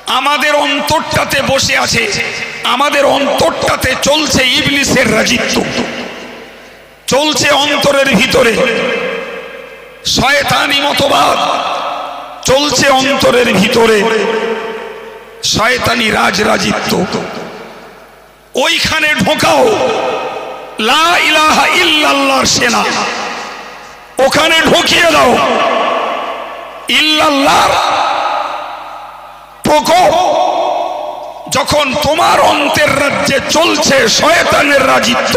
আমাদের অন্তরটাতে বসে আছে, আমাদের অন্তরটাতে চলছে ইবলিসের রাজিত্ব, চলছে অন্তরের ভিতরে শয়তানি মতবাদ, চলছে অন্তরের ভিতরে শয়তানি রাজরাজিত্ব। ওইখানে ঢোকাও লা ইলাহা ইল্লাল্লাহর সেনা, ওখানে ঢুকিয়ে দাও ইল্লাল্লাহর প্রকোপ। যখন তোমার অন্তের রাজ্যে চলছে শয়তানের রাজিত্ব,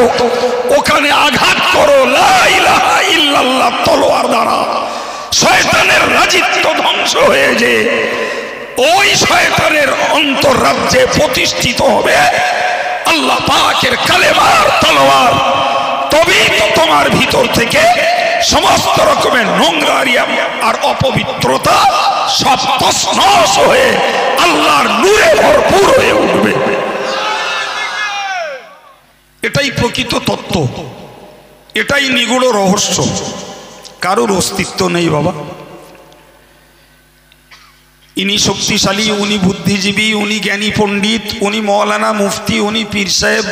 ওখানে আঘাত করো লা ইলাহা ইল্লাল্লাহ তলোয়ার দ্বারা, শয়তানের রাজিত্ব ধ্বংস হয়ে যে ওই শয়তানের অন্তর রাজ্যে প্রতিষ্ঠিত হবে আল্লাহ পাকের কালেমার তলোয়ার। তবেই তো তোমার ভিতর থেকে সমস্ত রকমের নোংরারিয়া আর অপবিত্রতা সব তছনছ হয়ে আল্লাহর নূরে ভরপুর হয়ে উঠবে। এটাই প্রকৃত তত্ত্ব, এটাই নিগূঢ় রহস্য। কারোর অস্তিত্ব নেই বাবা। ইনি শক্তিশালী, উনি বুদ্ধিজীবী, উনি জ্ঞানী পণ্ডিত, উনি মৌলানা মুফতি, উনি পীর সাহেব,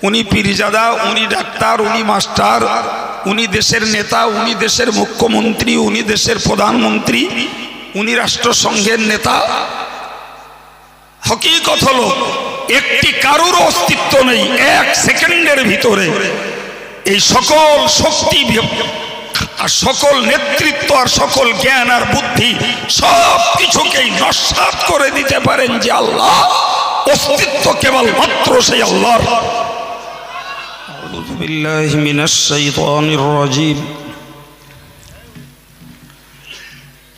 উনি পীরজাদা, উনি ডাক্তার, উনি মাস্টার, উনি দেশের নেতা, উনি দেশের মুখ্যমন্ত্রী, উনি দেশের প্রধানমন্ত্রী, উনি রাষ্ট্রসংঘের নেতা। হকিকত হলো একটি কারোর অস্তিত্ব নেই। এক সেকেন্ডের ভিতরে এই সকল শক্তি আর সকল নেতৃত্ব আর সকল জ্ঞান আর বুদ্ধি সব কিছুকেই নস্যাৎ করে দিতে পারেন যে আল্লাহ। অস্তিত্ব কেবল মাত্র সেই আল্লাহর। আউযু বিল্লাহি মিনাশ শাইতানির রাজীম।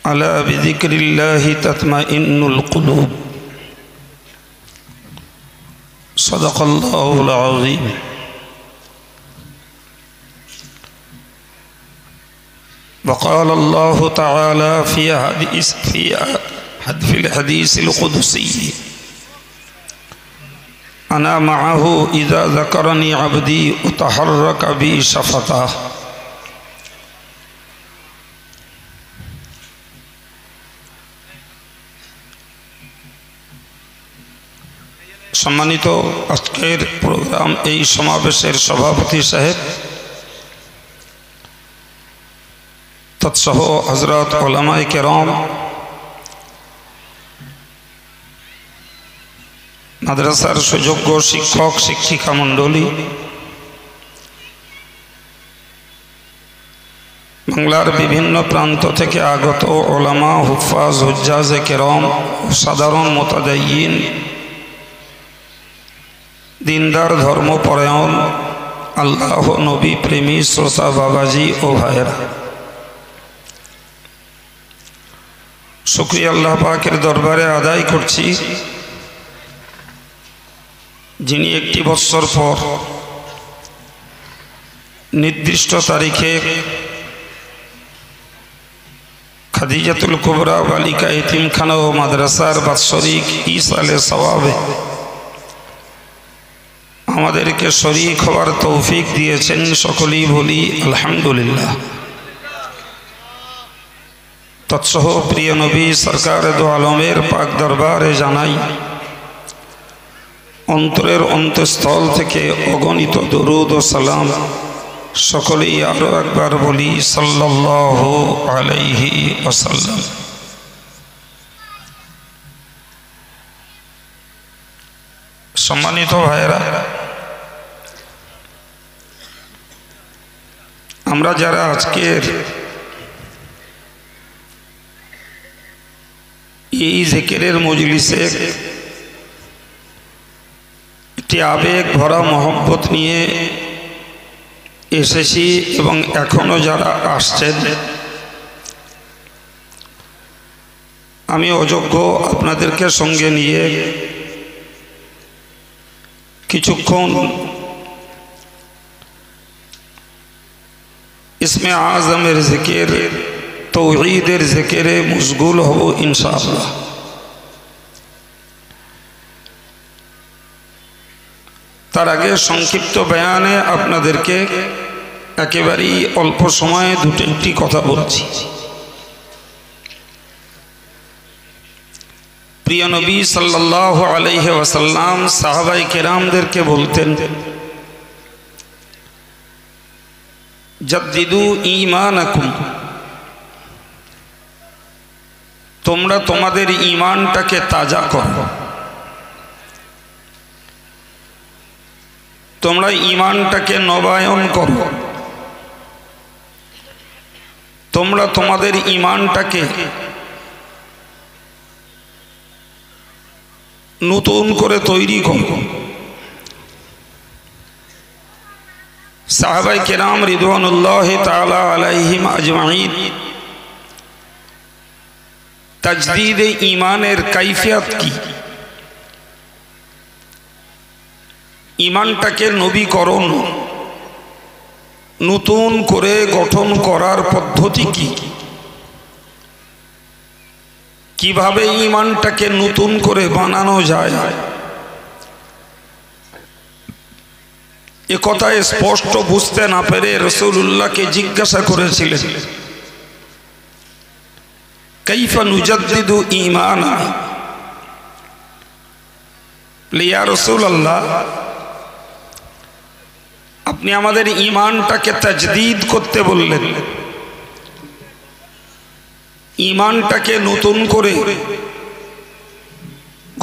আলা বিযিকরিল্লাহি তাতমাইন্নুল কুলুব। সাদাকাল্লাহুল আযীম। وقال الله تعالى في الحديث القدسي أنا معه إذا ذكرني عبدي وتحرك بي شفتاه। সম্মানিত আজকের প্রোগ্রাম এই সমাবেশের সভাপতি সাহেব, তৎসহ হযরত উলামায়ে কেরাম, মাদ্রাসার সুযোগ্য শিক্ষক শিক্ষিকা মণ্ডলী, বাংলার বিভিন্ন প্রান্ত থেকে আগত উলামা, হুফাজ, হুজ্জাজে কেরাম, সাধারণ মুতাদায়্যিন, দিনদার ধর্মপরায়ণ, আল্লাহ নবী প্রেমী শ্রোতা বাবাজি ও ভাইয়েরা, শুকরিয়া আল্লাহ পাকের দরবারে আদায় করছি যিনি একটি বছর পর নির্দিষ্ট তারিখে খাদিজাতুল কুবরা বালিকা এতিমখানা ও মাদ্রাসার বাৎসরিক ইসালে সওয়াবে আমাদেরকে শরীক হওয়ার তৌফিক দিয়েছেন। সকলেই বলি আলহামদুলিল্লাহ। তৎসহ প্রিয় নবী সরকার দো আলমের পাক দরবারে জানাই অন্তরের অন্তঃস্থল থেকে অগণিত দরুদ ও সালাম। সকলেই আরো একবার বলি সাল্লাল্লাহু আলাইহি ওয়াসাল্লাম। সম্মানিত ভাইয়েরা, আমরা যারা আজকের এই জিকিরের মজলিসে একটি আবেগ ভরা মহব্বত নিয়ে এসেছি এবং এখনো যারা আসছেন, আমি অযোগ্য আপনাদেরকে সঙ্গে নিয়ে কিছুক্ষণ ইসমে আজমের জিকির, তৌহিদের জিকিরে মশগুল হব ইনশাআল্লাহ। তার আগে সংক্ষিপ্ত বয়ানে আপনাদেরকে একেবারেই অল্প সময়ে দুটি-একটি কথা বলছি। প্রিয় নবী সাল্লাল্লাহু আলাইহি ওয়াসাল্লাম সাহাবায়ে কেরামদেরকে বলতেন, জাদ্দিদু ঈমানাকুম, তোমরা তোমাদের ঈমানটাকে তাজা করো, তোমরা ঈমানটাকে নবায়ন করো, তোমরা তোমাদের ঈমানটাকে নতুন করে তৈরি করো। সাহাবায়ে কেরাম রিদওয়ানুল্লাহি তাআলা আলাইহিম আজমাইন তাজদীদে ঈমানের কাইফিয়ত কি, ঈমানটাকে নবীকরণ নতুন করে গঠন করার পদ্ধতি কি, কিভাবে ঈমানটাকে নতুন করে বানানো যায়, এ কথা স্পষ্ট বুঝতে না পেরে রাসূলুল্লাহকে জিজ্ঞাসা করেছিলেন, কাইফা নুজাদ্দিদু ঈমানা, ইয়া রাসূলুল্লাহ, আপনি আমাদের ঈমানটাকে তাজদীদ করতে বললেন, ঈমানটাকে নতুন করে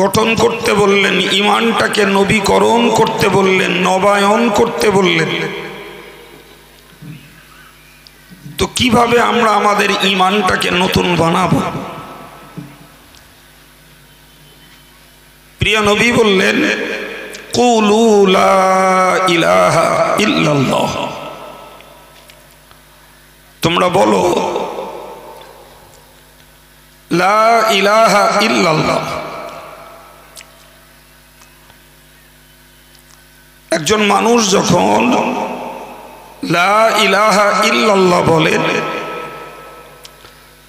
গঠন করতে বললেন, ঈমানটাকে নবীকরণ করতে বললেন, নবায়ন করতে বললেন, তো কিভাবে আমরা আমাদের ঈমানটাকে নতুন বানাবো? প্রিয় নবী বললেন, কুলু লা ইলাহা ইল্লাল্লাহ, তোমরা বলো লা ইলাহা ইল্লাল্লাহ। একজন মানুষ যখন লা ইলাহা ইল্লাল্লাহ বলেন,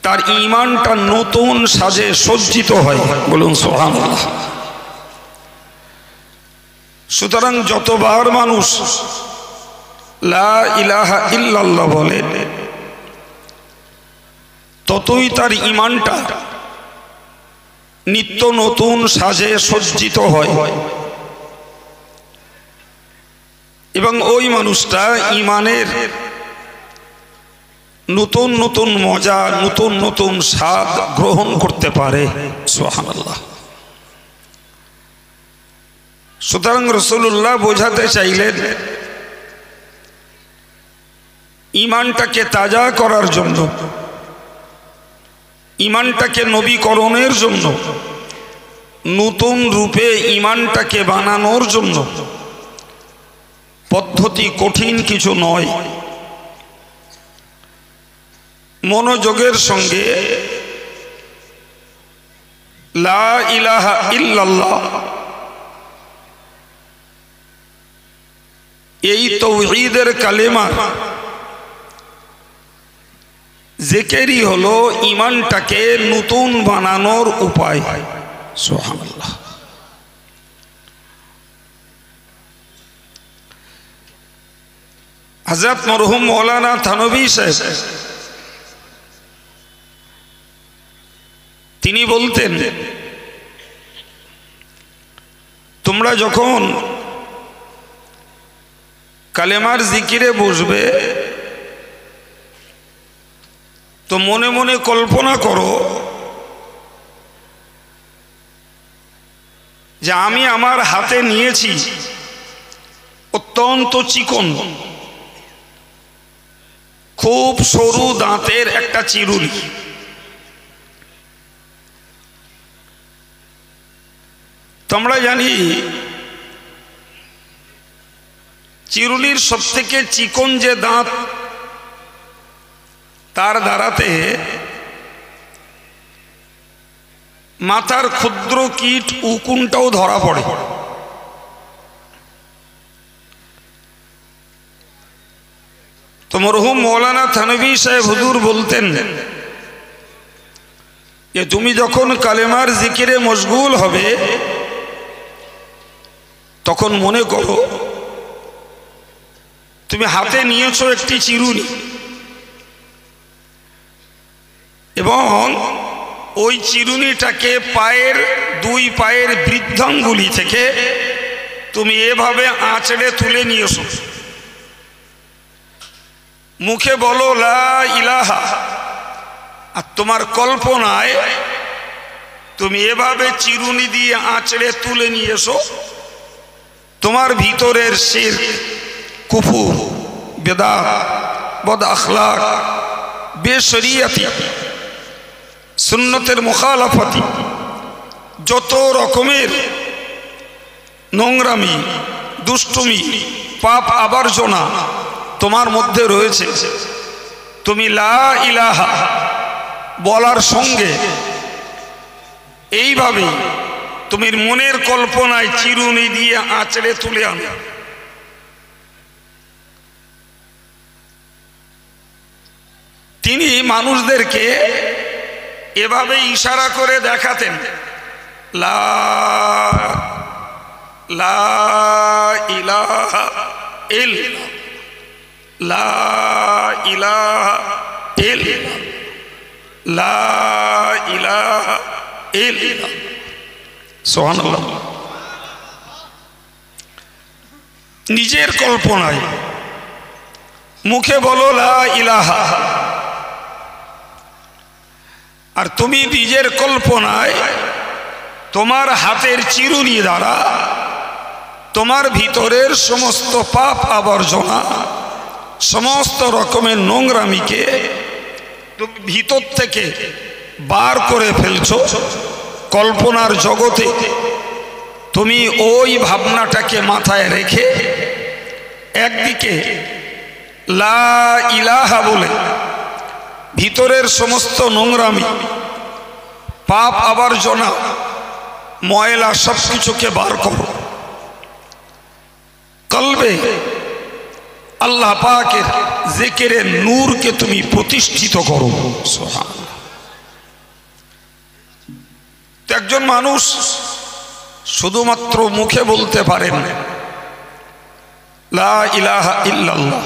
তার ঈমানটা নতুন সাজে সজ্জিত হয়, বলুন সুবহানাল্লাহ। সুতরাং যতবার মানুষ লা ইলাহা ইল্লাল্লাহ বলেন, ততই তার ঈমানটা নিত্য নতুন সাজে সজ্জিত হয় এবং ওই মানুষটা ঈমানের নতুন নতুন মজা, নতুন নতুন স্বাদ গ্রহণ করতে পারে। সুবহানাল্লাহ। সুতরাং রাসূলুল্লাহ বোঝাতে চাইলেন, ঈমানটাকে তাজা করার জন্য, ঈমানটাকে নবীকরণের জন্য, নতুন রূপে ঈমানটাকে বানানোর জন্য পদ্ধতি কঠিন কিছু নয়। মনোযোগের সঙ্গে লা ইলাহা ইল্লাল্লাহ এই তাওহীদের কালেমা জিকিরই হলো ঈমানটাকে নতুন বানানোর উপায়। সুবহানাল্লাহ। হযরত মরহুম মৌলানা থানভী সাহেব তিনি বলতেন, তোমরা যখন কালেমার জিকিরে বসবে তো মনে মনে কল্পনা করো যে আমি আমার হাতে নিয়েছি অত্যন্ত চিকন, খুব সরু দাঁতের একটা চিরুনি। তোমরা জানি চিরুনির সবথেকে চিকন যে দাঁত, তার দ্বারাতে মাথার ক্ষুদ্র কীট উকুনটাও ধরা পড়ে। তো মরহুম মৌলানা থানভী সাহেব হুজুর বলতেন যে তুমি যখন কালেমার জিকিরে মশগুল হবে তখন মনে করো তুমি হাতে নিয়েছো একটি চিরুনি এবং ওই চিরুনিটাকে পায়ের দুই পায়ের বৃদ্ধাঙ্গুলি থেকে তুমি এভাবে আঁচড়ে তুলে নিয়ে এসো, মুখে বলো লা ইলাহা, আর তোমার কল্পনায় তুমি এভাবে চিরুনি দিয়ে আঁচড়ে তুলে নিয়ে এসো। তোমার ভিতরের শিরক, কুফর, বেদাত, বদ আখলাক, বেশরিয়াতি, সুন্নতের মুখালাফাতি, যত রকমের নোংরামি, দুষ্টুমি, পাপ আবর্জনা তোমার মধ্যে রয়েছে, তুমি লা ইলাহা বলার সঙ্গে এইভাবে তুমি মনের কল্পনায় চিরুনি দিয়ে আঁচড়ে তুলে আনো। তিনি মানুষদেরকে এভাবে ইশারা করে দেখাতেন, লা লা ইলাহা ইল্লাল্লাহ, লা ইলাহা ইল্লাল্লাহ, লা ইলাহা ইল্লাল্লাহ। সুবহানাল্লাহ। নিজের কল্পনায় মুখে বলো লা ইলাহা, আর তুমি নিজের কল্পনায় তোমার হাতের চিরুনি দ্বারা তোমার ভিতরের সমস্ত পাপ আবর্জনা, সমস্ত রকমের নোংরামিকে তুমি ভিতর থেকে বার করে ফেলছো। কল্পনার জগতে তুমি ওই ভাবনাটাকে মাথায় রেখে একদিকে লা ইলাহা বলে ভিতরের সমস্ত নোংরামি, পাপ আবর্জনা, ময়লা সব কিছুকে বার করো। কলবে আল্লাহ পাকের জিকিরের নূরকে তুমি প্রতিষ্ঠিত করো। সুবহানাল্লাহ। তো একজন মানুষ শুধুমাত্র মুখে বলতে পারেন লা ইলাহা ইল্লাল্লাহ,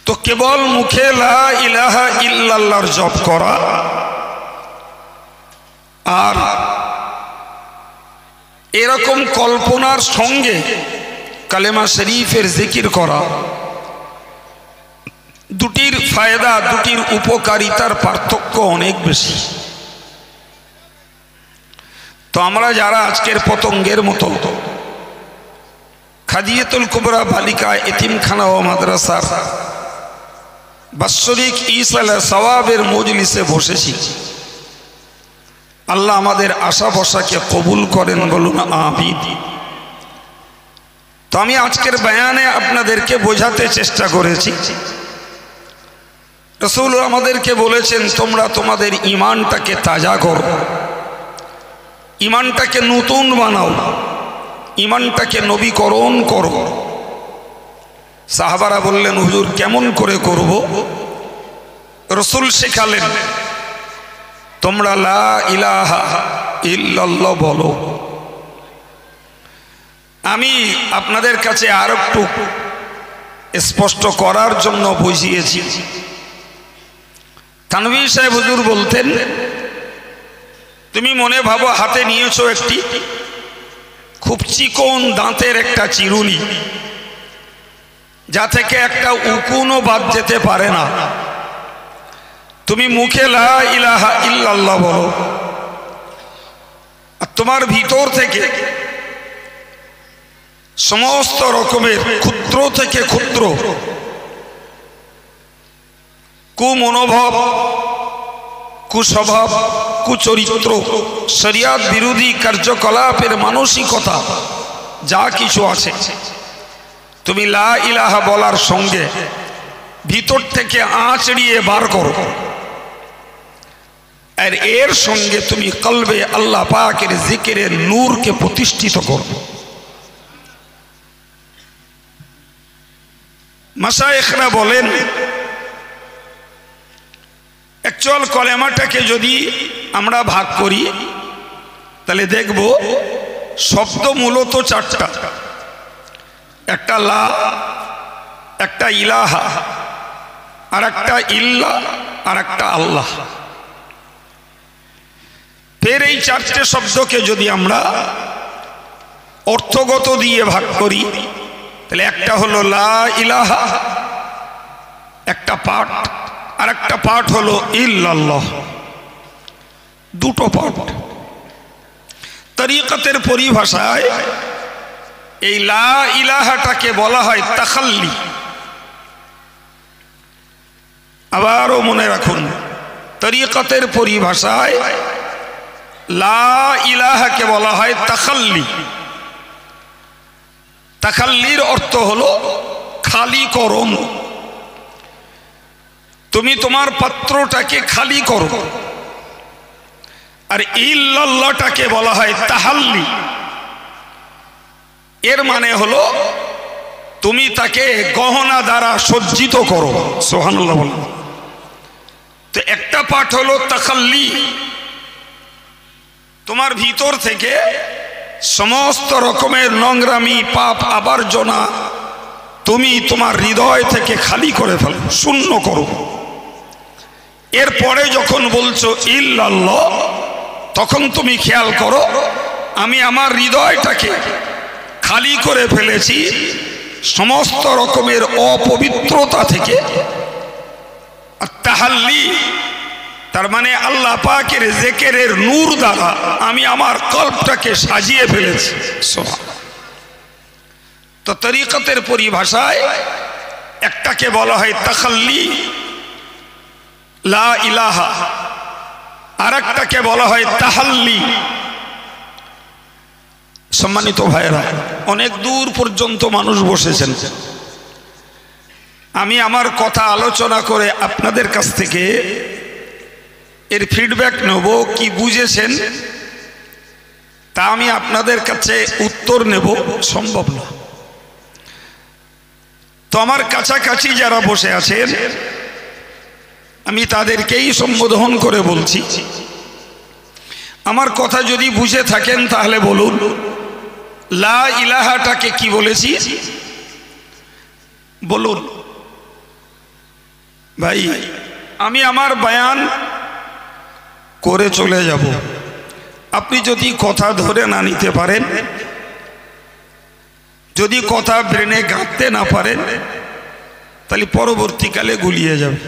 তো কেবল মুখে লা ইলাহা ইল্লাল্লাহর জপ করা আর এরকম কল্পনার সঙ্গে কালেমা শরীফের জিকির করা, দুটির ফায়দা, দুটির উপকারিতার পার্থক্য অনেক বেশি। তো আমরা যারা আজকের পতঙ্গের মতো খাদিয়াতুল কুবরা বালিকা এতিমখানা ও মাদ্রাসার বাৎসরিক ইসালে সওয়াবের মজলিসে বসেছি, আল্লাহ আমাদের আশা ভরসাকে কবুল করেন, বলুন আমিন। তো আমি আজকের বয়ানে আপনাদেরকে বোঝাতে চেষ্টা করেছি, রাসূল আমাদেরকে বলেছেন তোমরা তোমাদের ঈমানটাকে তাজা করো, ঈমানটাকে নতুন বানাও, ঈমানটাকে নবীকরণ করো। সাহাবারা বললেন হুজুর কেমন করে করব? রাসূল শেখালেন তোমরা লা ইলাহা ইল্লাল্লাহ বলো। আমি আপনাদের কাছে আর একটু স্পষ্ট করার জন্য বুঝিয়েছি। তানভীর সাহেব হুজুর বলতেন তুমি মনে ভাবো হাতে নিয়েছো একটি খুব চিকন দাঁতের একটা চিরুনি, যা থেকে একটা উকুনও বাদ যেতে পারে না। তুমি মুখে লা ইলাহা ইল্লাল্লাহ বলো, আর তোমার ভিতর থেকে সমস্ত রকমের ক্ষুদ্র থেকে ক্ষুদ্র কুমনোভাব, কুস্বভাব, কুচরিত্র, শরিয়াত বিরোধী কার্যকলাপের মানসিকতা যা কিছু আছে তুমি লা ইলাহা বলার সঙ্গে ভিতর থেকে আঁচড়িয়ে বার করো, আর এর সঙ্গে তুমি কলবে আল্লাহ পাকের জিকিরের নূরকে প্রতিষ্ঠিত করো। মাশায়েখরা বলেন অ্যাকচুয়াল কলেমাটাকে যদি আমরা ভাগ করি তাহলে দেখব শব্দ মূলত চারটা, একটা লা, একটা ইলাহা, আর একটা ইল্লা, আর একটা আল্লাহ। ফের এই চারটে শব্দকে যদি আমরা অর্থগত দিয়ে ভাগ করি তাহলে একটা হলো লা ইলাহা, একটা পাঠ, আর একটা পাঠ হলো ইল্লাল্লাহ, দুটো পাঠ। তরিকতের পরিভাষায় এই লা ইলাহাটাকে বলা হয় তাখাল্লি। আবারও মনে রাখুন, তরিকতের পরিভাষায় লা ইলাহাকে বলা হয় তাখাল্লি। তাখাল্লির অর্থ হলো খালিকরণ। তুমি তোমার পাত্রটাকে খালি করো। আর ইল্লাল্লাহটাকে বলা হয় তাহাল্লি। এর মানে হলো তুমি তাকে গহনা দ্বারা সজ্জিত করো। সুবহানাল্লাহ বলেন। তো একটা পাঠ হলো তাখাল্লি, তোমার ভিতর থেকে সমস্ত রকমের নোংরামি, পাপ, আবর্জনা তুমি তোমার হৃদয় থেকে খালি করে ফেলো, শূন্য করো। এরপরে যখন বলছো ইল্লাল্লাহ, তখন তুমি খেয়াল করো আমি আমার হৃদয়টাকে খালি করে ফেলেছি সমস্ত রকমের অপবিত্রতা থেকে। আর তাহাল্লি তার মানে আল্লাহ পাকের জিকিরের নূর দ্বারা আমি আমার কল্পটাকে সাজিয়ে ফেলেছি। তো তরিকতের পরিভাষায় একটাকে বলা হয় তাখাল্লি লা ইলাহা, আর একটাকে বলা হয় তাহাল্লি। সম্মানিত ভাইরা, অনেক দূর পর্যন্ত মানুষ বসেছেন। আমি আমার কথা আলোচনা করে আপনাদের কাছ থেকে এর ফিডব্যাক নেব, কি বুঝেছেন তা আমি আপনাদের কাছে উত্তর নেব সম্ভব না। তো আমার কাছাকাছি যারা বসে আছেন আমি তাদেরকেই সম্বোধন করে বলছি, আমার কথা যদি বুঝে থাকেন তাহলে বলুন লা ইলাহাটাকে কি বলেছি বলুন। ভাই, আমি আমার বয়ান করে চলে যাব। আপনি যদি কথা ধরে না নিতে পারেন, যদি কথা ব্রেনে গাঁথতে না পারেন, তাহলে পরবর্তীকালে গুলিয়ে যাবে।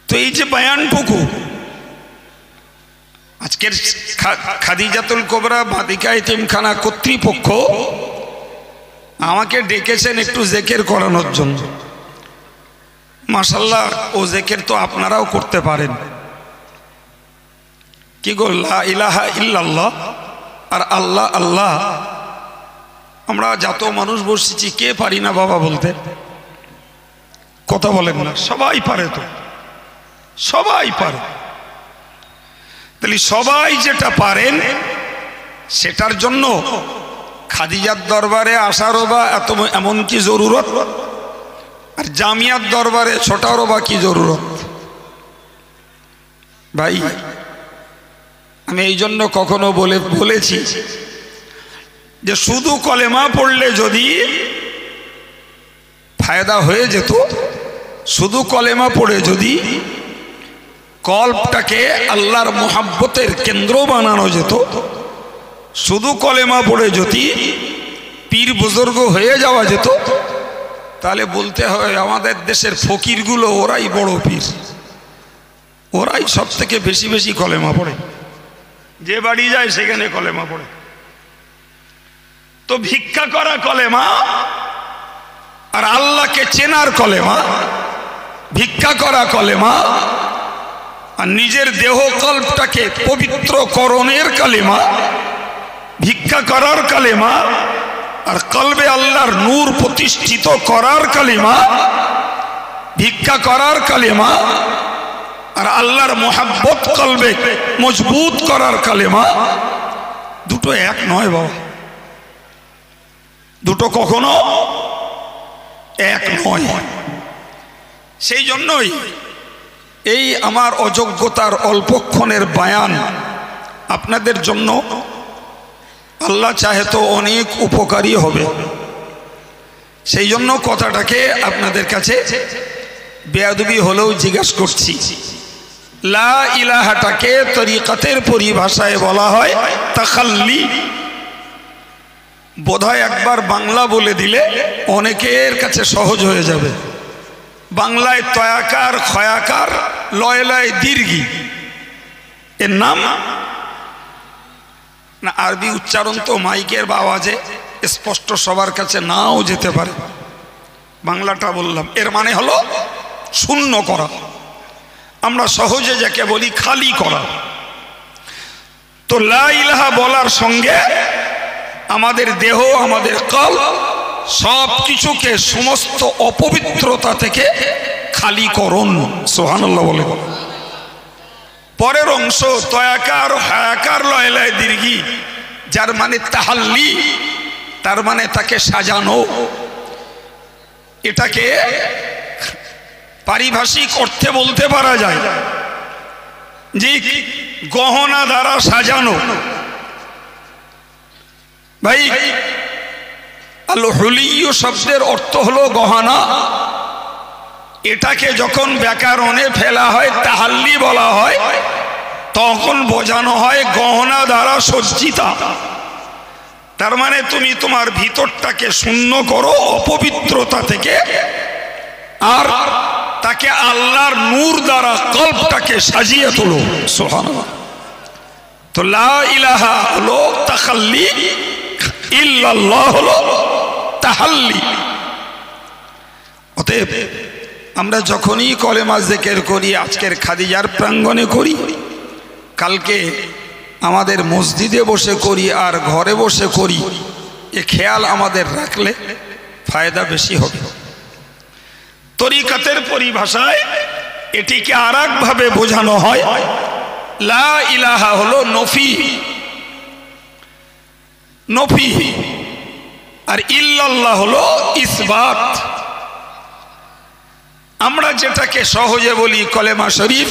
তো এই যে বয়ানটুকু আজকের খাদিজাতুল কোবরা বাদিকা এতিমখানা কর্তৃপক্ষ আমাকে ডেকেছেন একটু জিকির করানোর জন্য। মাশাআল্লাহ, ও জিকির তো আপনারাও করতে পারেন। কি গো, লা ইলাহা ইল্লাল্লাহ আর আল্লাহ আল্লাহ, আমরা যত মানুষ বসেছি কে পারি না বাবা বলতে? কথা বলেন না, সবাই পারে। তো সবাই পারে। তাহলে সবাই যেটা পারেন সেটার জন্য খাদিজার দরবারে আসারও বা এমন কি জরুরত, আর জামিয়ার দরবারে ছোটারও বা কি জরুরত? ভাই, আমি এই জন্য কখনো বলেছি যে শুধু কলেমা পড়লে যদি ফায়দা হয়ে যেত, শুধু কলেমা পড়ে যদি কল্পটাকে আল্লাহর মুহাব্বতের কেন্দ্র বানানো যেত, শুধু কলেমা পড়ে যদি পীর বুজুর্গ হয়ে যাওয়া যেত, তাহলে বলতে হয় আমাদের দেশের ফকিরগুলো ওরাই বড় পীর, ওরাই সব থেকে বেশি বেশি কলেমা পড়ে, যে বাড়ি যায় সেখানে কলেমা পড়ে। তো ভিক্ষা করা কলেমা আর আল্লাহকে চেনার কলেমা, ভিক্ষা করা কলেমা আর নিজের দেহ কল্পটাকে পবিত্রকরণের কালেমা, ভিক্ষা করার কালেমা আর কলবে আল্লাহর নূর প্রতিষ্ঠিত করার কালেমা, ভিক্ষা করার কালেমা আর আল্লাহর মোহাব্বত কলবে মজবুত করার কালেমা, দুটো এক নয় বাবা, দুটো কখনো এক নয়। সেই জন্যই এই আমার অযোগ্যতার অল্পক্ষণের বয়ান আপনাদের জন্য আল্লাহ চাহে তো অনেক উপকারী হবে। সেই জন্য কথাটাকে আপনাদের কাছে বেয়াদবি হলেও জিজ্ঞাসা করছি লা ইলাহাটাকে তরিকাতের পরিভাষায় বলা হয় তাখাল্লি। বোধহয় একবার বাংলা বলে দিলে অনেকের কাছে সহজ হয়ে যাবে। বাংলায় তয়াকার, খয়াকার, লয়লায় দীর্ঘি এর নাম না। আরবি উচ্চারণ তো মাইকের আওয়াজে স্পষ্ট সবার কাছে নাও যেতে পারে। বাংলাটা বললাম, এর মানে হলো শূন্য করা। আমরা সহজে যাকে বলি খালি করা। তো লা ইলাহা বলার সঙ্গে আমাদের দেহ, আমাদের কল, সব কিছুকে সমস্ত অপবিত্রতা থেকে খালি করুন। সুবহানাল্লাহ বলে। পরের অংশ তয়াকার, হায়াকার, লয়লায় দীর্ঘি, যার মানে তাহাল্লি, তার মানে তাকে সাজানো। এটাকে পারিভাষিক অর্থে বলতে পারা যায় যে গহনা দ্বারা সাজানো। ভাই, আল হুলিয়্যু শব্দের অর্থ হলো গহনা। এটাকে যখন ব্যাকরণে ফেলা হয় তাহাল্লি বলা হয়, তখন বোঝানো হয় গহনা দ্বারা সজ্জিতা। তার মানে তুমি তোমার ভিতরটাকে শূন্য করো অপবিত্রতা থেকে, আর তাকে আল্লাহর নূর দ্বারা কল্পটাকে সাজিয়ে তোলো। সুবহানাল্লাহ। তো লা ইলাহা হলো তাখাল্লি, ইল্লাল্লাহ হলো তাহাল্লি। অতএব আমরা যখনই কলেমা জিকির করি, আজকের খাদিজার প্রাঙ্গণে করি, কালকে আমাদের মসজিদে বসে করি আর ঘরে বসে করি, এ খেয়াল আমাদের রাখলে ফায়দা বেশি হবে। তরিকাতের পরিভাষায় এটিকে আর একভাবে বোঝানো হয়, লা ইলাহা হলো নফি, নফি, আর ইল্লাল্লাহ হলো ইসবাত। আমরা যেটাকে সহজে বলি কলেমা শরীফ,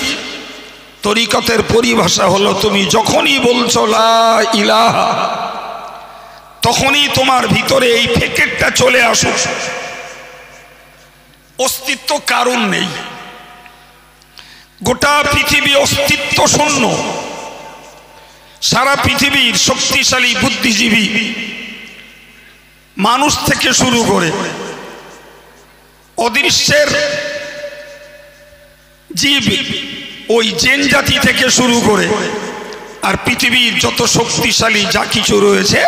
তরিকতের পরিভাষা হলো তুমি যখনই বলছো লা ইলাহা, তখনই তোমার ভিতরে এই ফেকেরটা চলে আসুক, অস্তিত্ব কারণ নেই, গোটা পৃথিবী অস্তিত্ব শূন্য। সারা পৃথিবীর শক্তিশালী বুদ্ধিজীবী মানুষ থেকে শুরু করে অদৃশ্যের জীব, ওই জিন জাতি থেকে শুরু করে আর পৃথিবীর যত শক্তিশালী যা কিছু রয়েছে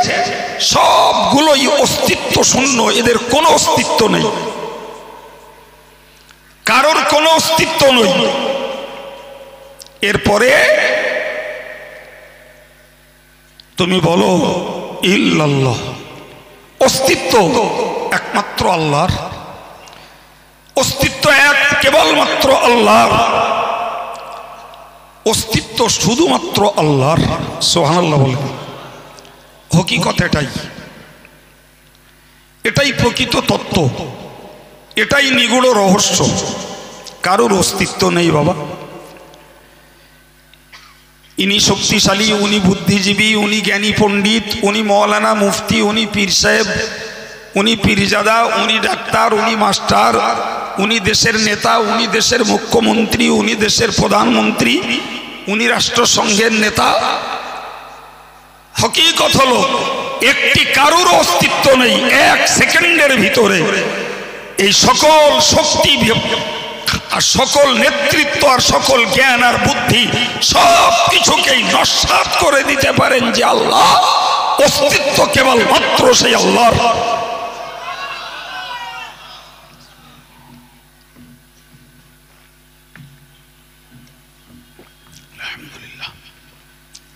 সবগুলোই অস্তিত্ব শূন্য। এদের কোনো অস্তিত্ব নেই, কারোর কোনো অস্তিত্ব নেই। এরপরে তুমি বলো ইল্লাল্লাহ, অস্তিত্ব একমাত্র আল্লাহর, অস্তিত্ব এক কেবলমাত্র আল্লাহর, অস্তিত্ব শুধুমাত্র আল্লাহর। সুবহানাল্লাহ বলে। হকিকত এটাই, এটাই প্রকৃত তত্ত্ব, এটাই নিগূঢ় রহস্য। কারোর অস্তিত্ব নেই বাবা। ইনি শক্তিশালী, উনি বুদ্ধিজীবী, উনি জ্ঞানী পণ্ডিত, উনি মৌলানা মুফতি, উনি পীর সাহেব, উনি পীরজাদা, উনি ডাক্তার, উনি মাস্টার, উনি দেশের নেতা, উনি দেশের মুখ্যমন্ত্রী, উনি দেশের প্রধানমন্ত্রী, উনি রাষ্ট্রসংঘের নেতা। হকিকত হলো একটি কারোর অস্তিত্ব নেই। এক সেকেন্ডের ভিতরে এই সকল শক্তি আর সকল নেতৃত্ব আর সকল জ্ঞান আর বুদ্ধি সব কিছুকেই নস্যাৎ করে দিতে পারেন যে আল্লাহ। অস্তিত্ব কেবল মাত্র সেই আল্লাহর।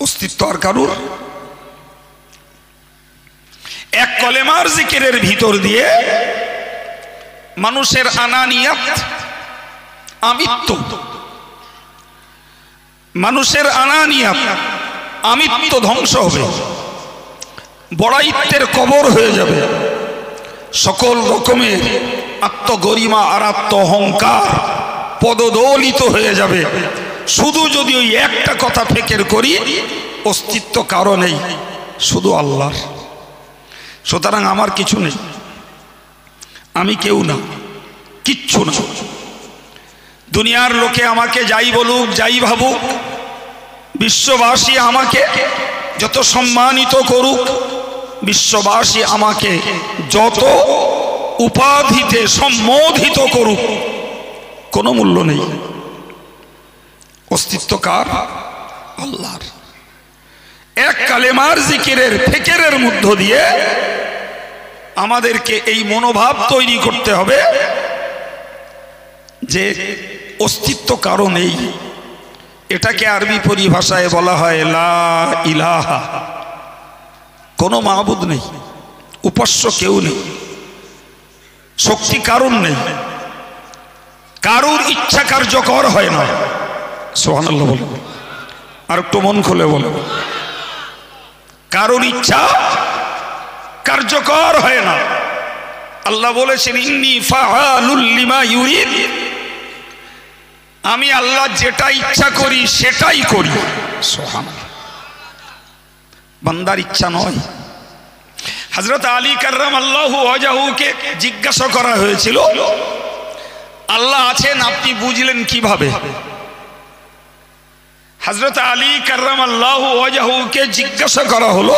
অস্তিত্ব আর কারুর। এক কলেমার জিকিরের ভিতর দিয়ে মানুষের আনানিয়াত, আমিত্ব, মানুষের আনানিয়াত, আমিত্ব ধ্বংস হবে, বড়াইত্বের কবর হয়ে যাবে, সকল রকমের আত্মগরিমা আর আত্ম অহংকার পদদলিত হয়ে যাবে। শুধু যদি ওই একটা কথা ফিকির করি, অস্তিত্ব কারো নেই, শুধু আল্লাহর। সুতরাং আমার কিছু নেই, আমি কেউ না, কিচ্ছু না। দুনিয়ার লোকে আমাকে যাই বলুক, যাই ভাবুক, বিশ্ববাসী আমাকে যত সম্মানিত করুক, বিশ্ববাসী আমাকে যত উপাধিতে সম্বোধিত করুক, কোনো মূল্য নেই। অস্তিত্ব কার? আল্লাহর। এক কালেমার জিকিরের ফিকিরের মধ্য দিয়ে আমাদেরকে এই মনোভাব তৈরি করতে হবে যে অস্তিত্ব কারো নেই। এটাকে আরবি পরিভাষায় বলা হয় লা ইলাহা। কোনো মাবুদ নেই, উপাস্য কেউ নেই, শক্তি কারণ নেই, কারুর ইচ্ছা কার্যকর হয় না। সুবহানাল্লাহ বলে, আর একটু মন খুলে বলে, কারুর ইচ্ছা কার্যকর হয় না। আল্লাহ বলেছেন ইন্নী ফাআলুল লিমা ইউরিদ, আমি আল্লাহ যেটা ইচ্ছা করি সেটাই করি। সুবহানাল্লাহ, বান্দার ইচ্ছা নয়। হযরত আলী কাররামাল্লাহু ওয়াজহুকে জিজ্ঞাসা করা হয়েছিল, আল্লাহ আছেন আপনি বুঝলেন কিভাবে? হযরত আলী কাররামাল্লাহু ওয়াজহুকে জিজ্ঞাসা করা হলো,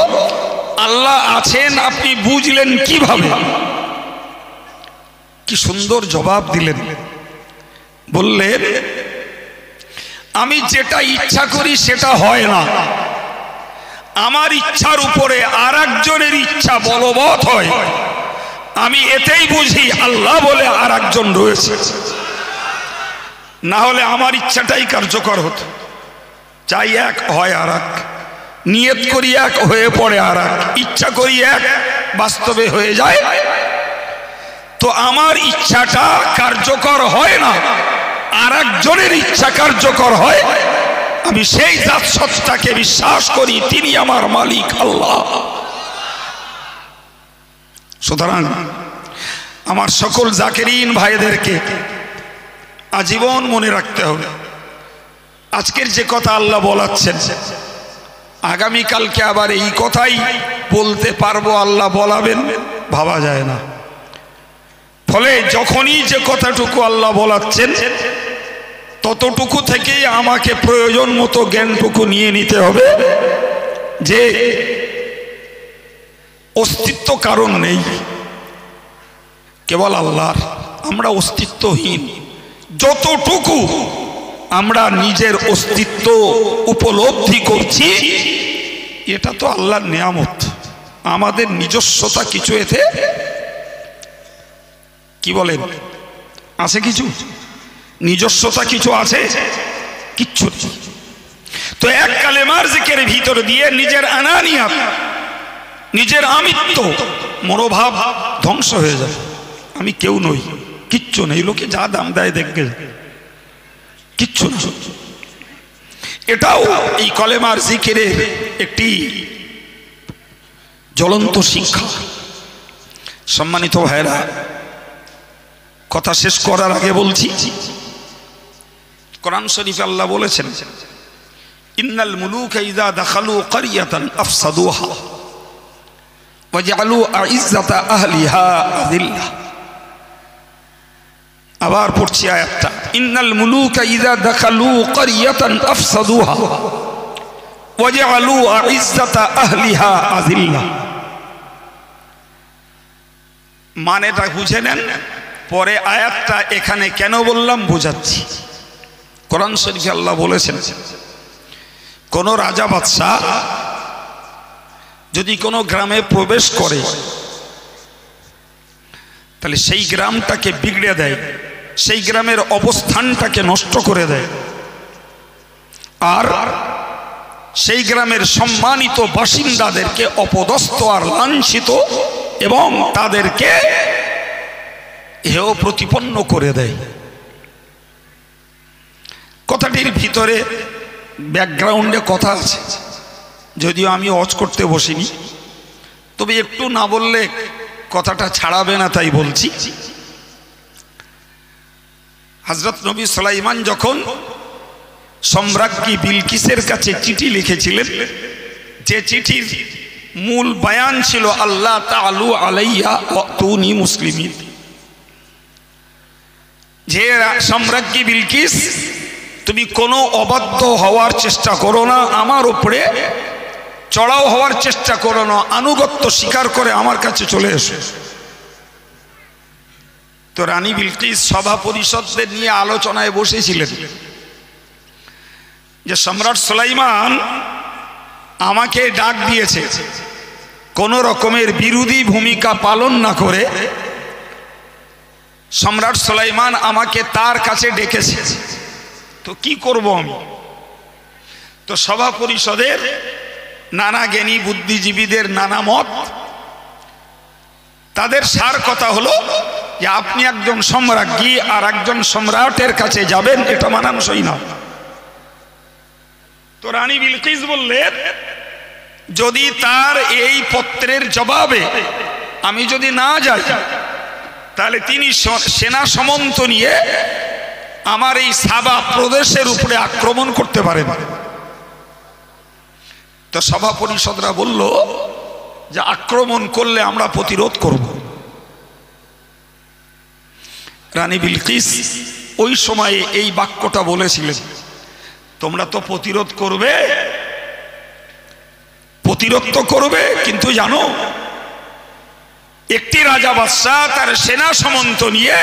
আল্লাহ আছেন আপনি বুঝলেন কিভাবে? কি সুন্দর জবাব দিলেন। বললেন, আমি যেটা ইচ্ছা করি সেটা হয় না, আমার ইচ্ছার উপরে আর একজনের ইচ্ছা বলবৎ হয়, আমি এতেই বুঝি আল্লাহ বলে আর একজন রয়েছে। না হলে আমার ইচ্ছাটাই কার্যকর হতো। চাই এক, হয় আর এক, নিয়ত করি এক, হয়ে পড়ে আর এক, ইচ্ছা করি এক, বাস্তবে হয়ে যায়। তো আমার ইচ্ছাটা কার্যকর হয় না, আর একজনের ইচ্ছা কার্যকর হয়। আমি সেই জাত সত্তাকে বিশ্বাস করি, তিনি আমার মালিক আল্লাহ। সুতরাং আমার সকল জাকেরিন ভাইদেরকে আজীবন মনে রাখতে হবে, আজকের যে কথা আল্লাহ বলাচ্ছেন, আগামীকালকে আবার এই কথাই বলতে পারবো, আল্লাহ বলাবেন, ভাবা যায় না। ফলে যখনই যে কথাটুকু আল্লাহ বলাচ্ছেন, ততটুকু থেকেই আমাকে প্রয়োজন মতো জ্ঞানটুকু নিয়ে নিতে হবে যে অস্তিত্ব কারণ নেই, কেবল আল্লাহর। আমরা অস্তিত্বহীন। যতটুকু আমরা নিজের অস্তিত্ব উপলব্ধি করছি, এটা তো আল্লাহর নিয়ামত। আমাদের নিজস্বতা কিছু এতে কি বলেন আছে? কিছু নিজস্বতা কিছু আছে? কিচ্ছু। তো এক কালেমার জিকিরের ভিতর দিয়ে নিজের আনানিয়াত, নিজের আমিত্ব মনোভাব ধ্বংস হয়ে যায়। আমি কেউ নই, কিচ্ছু নেই, লোকে যা দাম দেয় দেখবে, কিচ্ছু না। এটাও এই কলেমার জিকিরের একটি জ্বলন্ত শিক্ষা। সম্মানিত ভাইরা, কথা শেষ করার আগে বলছি, কোরআন শরীফে আল্লাহ বলেছেন, ইন্নাল মুলুকা ইযা দাখালু ক্বরিয়াতান আফসাদুহা ওয়া জাআলু আইজ্জাতা আহলিহা আযিল্লাহ। আবার পড়ছি আয়াতটা, ইন্নাল মুলুকা ইযা দাখালু ক্বরিয়াতান আফসাদুহা ওয়া জাআলু আইজ্জাতা আহলিহা আযিল্লাহ। মানেটা বুঝে নেন, পরে আয়াতটা এখানে কেন বললাম বোঝাচ্ছি। কোরআন শরীফে আল্লাহ বলেছেন, কোন রাজা বাদশাহ যদি কোনো গ্রামে প্রবেশ করে, তাহলে সেই গ্রামটাকে বিগড়ে দেয়, সেই গ্রামের অবস্থানটাকে নষ্ট করে দেয়, আর সেই গ্রামের সম্মানিত বাসিন্দাদেরকে অপদস্থ আর লাঞ্ছিত এবং তাদেরকে হেয় প্রতিপন্ন করে দেয়। কথাটির ভিতরে ব্যাকগ্রাউন্ডে কথা আছে, যদিও আমি ওয়াজ করতে বসিনি, তবে একটু না বললে কথাটা ছাড়াবে না, তাই বলছি। হযরত নবী সুলাইমান যখন সম্রাজ্ঞী বিলকিসের কাছে চিঠি লিখেছিলেন, যে চিঠির মূল বয়ান ছিল আল্লাহ তাআলু আলাইয়া ওয়াতুনি মুসলিমিন, যে সম্রাজ্ঞী বিলকিস, তুমি কোনো অবাধ্য হওয়ার চেষ্টা করো না, আমার উপরে চড়াও হওয়ার চেষ্টা করো না, আনুগত্য স্বীকার করে আমার কাছে চলে এসো। তো রানী বিলকিস সভা পরিষদদের নিয়ে আলোচনায় বসেছিলেন যে সম্রাট সুলাইমান আমাকে ডাক দিয়েছে, কোন রকমের বিরোধী ভূমিকা পালন না করে সম্রাট সুলাইমান আমাকে তার কাছে ডেকেছে, তো কি করব আমি? তো সভা পরিষদের নানা জ্ঞানী বুদ্ধিজীবীদের নানা মত, তাদের সার কথা হলো যে আপনি একজন সম্রাজ্ঞী আর একজন সম্রাটের কাছে যাবেন, এটা মানানসই না। তো রানী বিলকিস বললেন, যদি তার এই পত্রের জবাবে আমি যদি না যাই, তাহলে তিনি সেনা সমন্ত নিয়ে আমার এই সাবা প্রদেশের উপরে আক্রমণ করতে পারেন। তো সভা পরিষদরা বলল যে আক্রমণ করলে আমরা প্রতিরোধ করব। রানী বিলকিস ওই সময়ে এই বাক্যটা বলেছিলেন, তোমরা তো প্রতিরোধ করবে, প্রতিরোধ তো করবে, কিন্তু জানো একটি রাজা বাদশাহ তার সেনা সামন্ত নিয়ে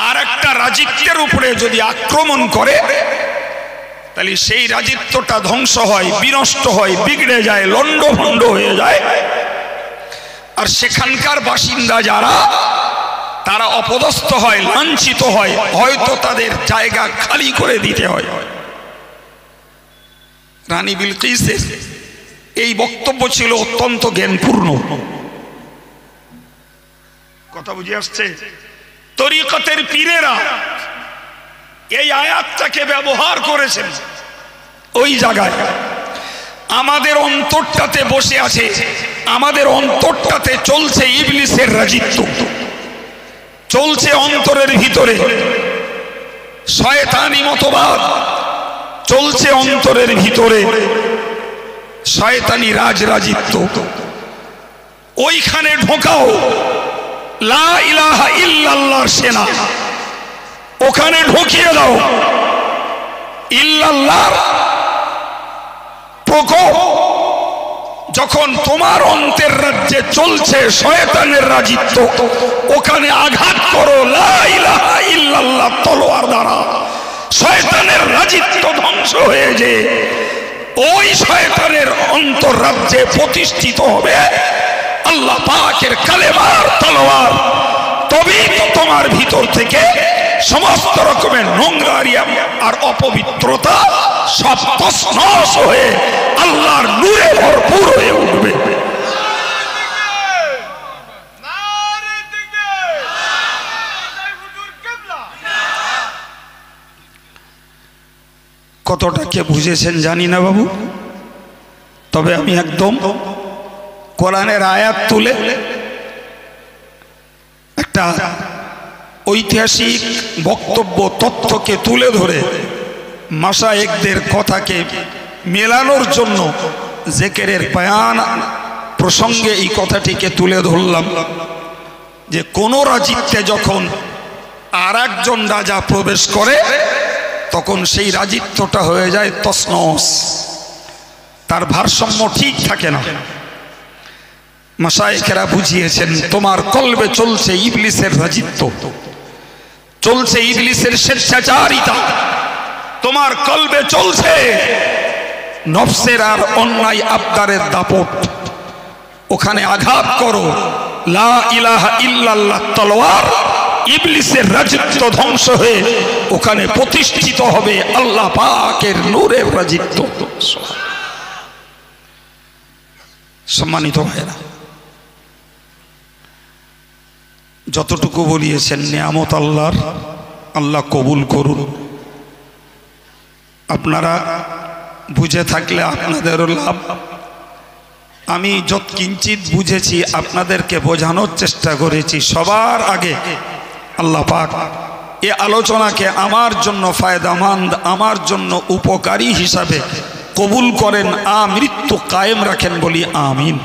আর একটা রাজিত্বের উপরে যদি আক্রমণ করে, তাহলে সেই রাজিত্বটা ধ্বংস হয়, বিনষ্ট হয়, বিগড়ে যায়, লন্ডভন্ড হয়ে যায়, আর সেখানকার বাসিন্দা যারা তারা অপদস্থ হয়, লাঞ্ছিত হয়, হয়তো তাদের জায়গা খালি করে দিতে হয়। রানী বিলকিসের এই বক্তব্য ছিল অত্যন্ত জ্ঞানপূর্ণ। কথা বুঝে আসছে? তরিকতের পীরেরা এই আয়াতটাকে ব্যবহার করেছেন ওই জায়গায়। আমাদের অন্তরটাতে বসে আছে, আমাদের অন্তরটাতে চলছে ইবলিসের রাজিত্ব, চলছে অন্তরের ভিতরে শয়তানি মতবাদ, চলছে অন্তরের ভিতরে শয়তানি রাজরাজিত্ব। ওইখানে ঢোকাও লা ইলাহা ইল্লাল্লাহর সেনা, ওখানে ঢুকিয়ে দাও ইল্লাল্লাহর প্রকোপ। যখন তোমার অন্তের রাজ্যে চলছে শয়তানের রাজিত্ব, ওখানে আঘাত করো লা ইলাহা ইল্লাল্লাহ তলোয়ার দ্বারা, শয়তানের রাজিত্ব ধ্বংস হয়ে যে ওই শয়তানের অন্তর রাজ্যে প্রতিষ্ঠিত হবে আল্লাহ পাকের কালেমার তলোয়ার। তবেই তো তোমার ভিতর থেকে সমস্ত রকমের নোংরারিয়া আর অপবিত্রতা সব তছনছ হয়ে আল্লাহর নূরে ভরপুর হয়ে উঠবে। কতটা কে বুঝেছেন জানি না বাবু, তবে আমি একদম কোরআনের আয়াত তুলে একটা ঐতিহাসিক বক্তব্য তথ্যকে তুলে ধরে মাশায়েখদের কথাকে মেলানোর জন্য জিকিরের বয়ান প্রসঙ্গে এই কথাটিকে তুলে ধরলাম যে কোন রাজিত্বে যখন আর একজন রাজা প্রবেশ করে, তখন সেই রাজিত্বটা হয়ে যায় তছনছ, তার ভারসাম্য ঠিক থাকে না। মাশায়েখেরা বুঝিয়েছেন, তোমার কলবে চলছে ইবলিসের রাজিত্ব, চলছে ইবলিসের স্বেচ্ছাচারিতা, তোমার কলবে চলছে নফসের আর অন্যায় আবদারের দাপট। ওখানে আঘাত করো লা ইলাহা ইল্লাল্লাহ তলোয়ার, ইবলিসের রাজিত্ব ধ্বংস হয়ে ওখানে প্রতিষ্ঠিত হবে আল্লাহ পাকের নূরের রাজিত্ব। সম্মানিত ভাইরা, যতটুকু বলিয়েছেন নিয়ামত আল্লাহর, আল্লাহ কবুল করুন। আপনারা বুঝে থাকলে আপনাদেরও লাভ। আমি যত কিঞ্চিত বুঝেছি আপনাদেরকে বোঝানোর চেষ্টা করেছি। সবার আগে আল্লাহ পাক এ আলোচনাকে আমার জন্য ফায়দামন্দ, আমার জন্য উপকারী হিসাবে কবুল করেন, মৃত্যু কায়েম রাখেন, বলি আমিন।